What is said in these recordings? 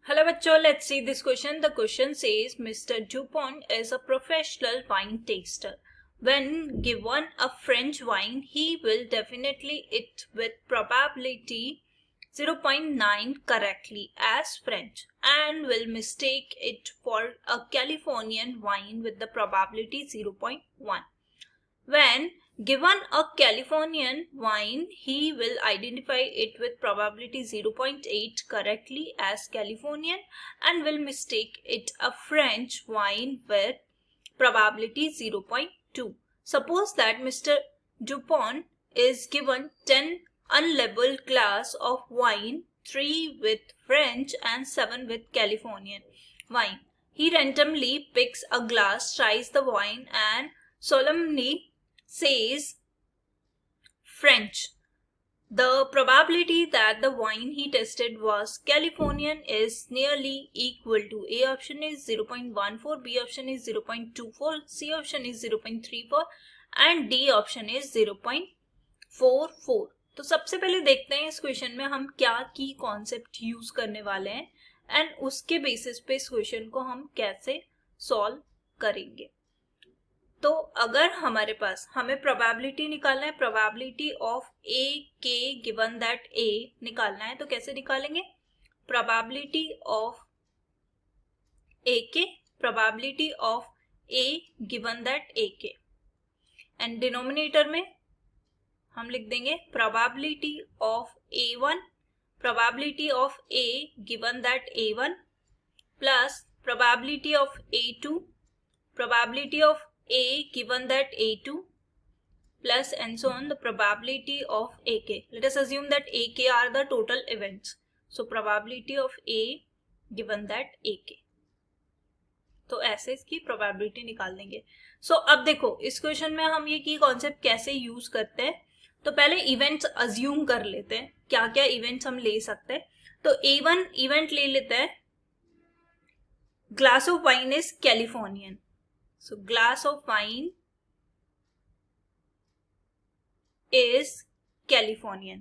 Hello bachcho, let's see this question. The question says Mr. Dupont is a professional wine taster. When given a French wine, he will definitely it with probability 0.9 correctly as French and will mistake it for a Californian wine with the probability 0.1. When given a Californian wine, he will identify it with probability 0.8 correctly as Californian and will mistake it a French wine with probability 0.2. Suppose that Mr. Dupont is given 10 unlabeled glass of wine, 3 with French and 7 with Californian wine. He randomly picks a glass, tries the wine and solemnly says French. The probability that the wine he tested was Californian is nearly equal to A option is 0.14, B option is 0.24, C option is 0.34 and D option is 0.44. तो सबसे पहले देखते हैं इस question में हम क्या की कॉन्सेप्ट यूज करने वाले हैं एंड उसके बेसिस पे इस क्वेश्चन को हम कैसे सॉल्व करेंगे. तो अगर हमारे पास हमें प्रोबेबिलिटी निकालना है, प्रोबेबिलिटी ऑफ ए के गिवन दैट ए निकालना है, तो कैसे निकालेंगे? Probability of A K, probability of A given that A K and denominator में हम लिख देंगे probability of A1, probability of A given that A1 plus probability of A2, probability of A given that A2 plus and so on the probability of AK. Let us assume that AK are the total events. So probability of A given that AK. तो ऐसे इसकी probability निकाल देंगे. So अब देखो इस question में हम ये की कॉन्सेप्ट कैसे यूज करते हैं. तो पहले इवेंट्स अज्यूम कर लेते हैं, क्या क्या इवेंट्स हम ले सकते हैं. तो A1 इवेंट ले लेते हैं, glass of wine is Californian. So glass of wine is Californian.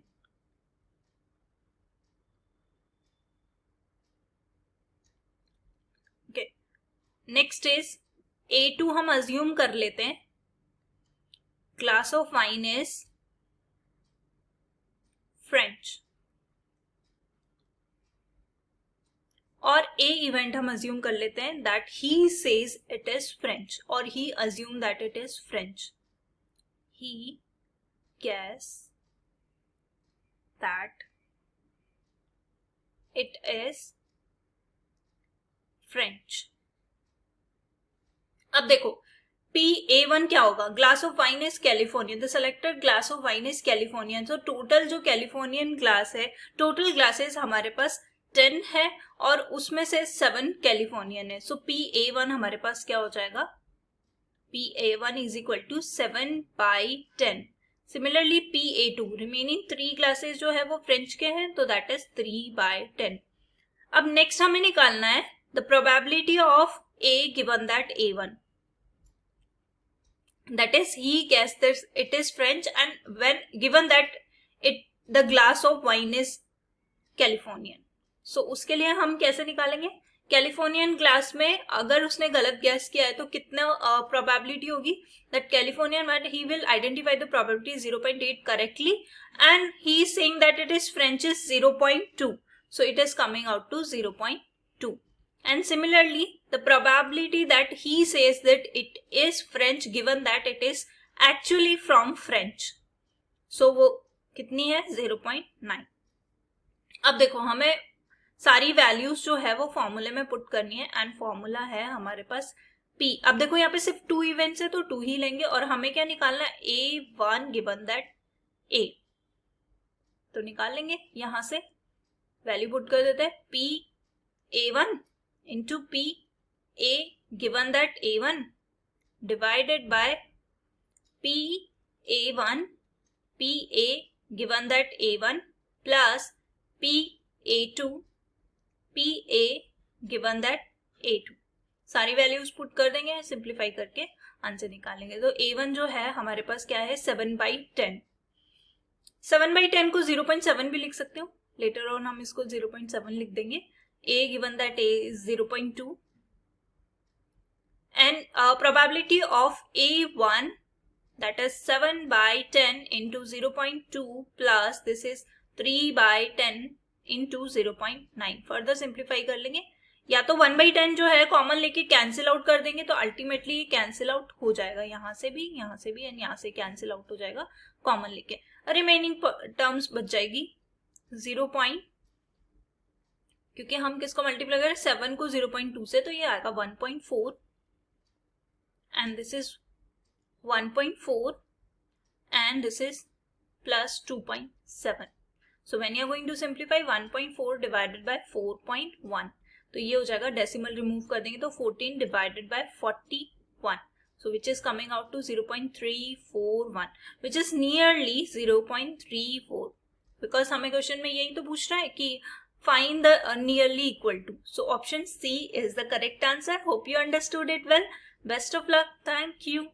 Okay. Next is A2 हम assume कर लेते हैं, glass of wine is French. और A इवेंट हम अज्यूम कर लेते हैं that he says it is French और he assume that it is French. He guess that it is French. अब देखो A1 क्या होगा? Glass of wine is Californian. The selected glass of wine is Californian. तो total जो Californian glass है, total glasses हमारे पास 10 है और उसमें से 7 कैलिफोर्नियन है. सो A1 हमारे पास क्या हो जाएगा? A1 is equal to 7/10. Similarly A2 remaining 3 classes जो है वो फ्रेंच के हैं, तो दैट इज 3/10. अब नेक्स्ट हमें निकालना है the probability of A given that A1. That is he guessed that it is French and when given that the glass of wine is Californian. So उसके लिए हम कैसे निकालेंगे? कैलिफोर्नियन ग्लास में अगर उसने गलत गैस किया है तो कितना प्रोबेबिलिटी होगी? That Californian but he will identify the probability 0.8 correctly and he is saying that it is French is 0.2. So it is coming out to 0.2. And similarly, the probability that he says that it is French given that it is actually from French. So वो कितनी है? 0.9. अब देखो हमें सारी values जो है वो फॉर्मूले में पुट करनी है एंड फॉर्मूला है हमारे पास P. अब देखो यहाँ पे सिर्फ 2 इवेंट्स है तो 2 ही लेंगे और हमें क्या निकालना है? A1 given that A. तो निकाल लेंगे, यहां से वैल्यू पुट कर देते हैं P A1 into P A given that A1 divided by P A1 P A given that A1 plus P A2 P A given that A2. सारी values put कर देंगे, सिंप्लीफाई करके आंसर निकालेंगे. तो A1 जो है हमारे पास क्या है? 7/10. 7/10 को 0.7 भी लिख सकते हो, लेटर ऑन हम इसको 0.7 लिख देंगे. A given that A is 0.2 and probability of A1, that is 7 by 10 into 0.2 plus this is 3 by 10 into 0.9. Further simplify कर लेंगे, या तो 1 by 10 जो है कॉमन लेके कैंसिल आउट कर देंगे तो अल्टीमेटली ये कैंसिल आउट हो जाएगा, यहाँ से भी एंड यहाँ से कैंसिल आउट हो जाएगा कॉमन लेके. रिमेनिंग टर्म्स बच जाएगी 0. क्योंकि हम किसको मल्टीप्लाई करें 7 को 0.2 से, तो ये आएगा 1.4 and this is 1.4 and this is plus 2.7. So when you are going to simplify 1.4 divided by 4.1, तो ये हो जाएगा, डेसिमल रिमूव कर देंगे तो 14 divided by 41, so which is coming out to 0.341, which is nearly 0.34, because हमें क्वेश्चन में यही तो पूछ रहा है कि find the nearly equal to. So option C is the correct answer. Hope you understood it well. Best of luck. Thank you.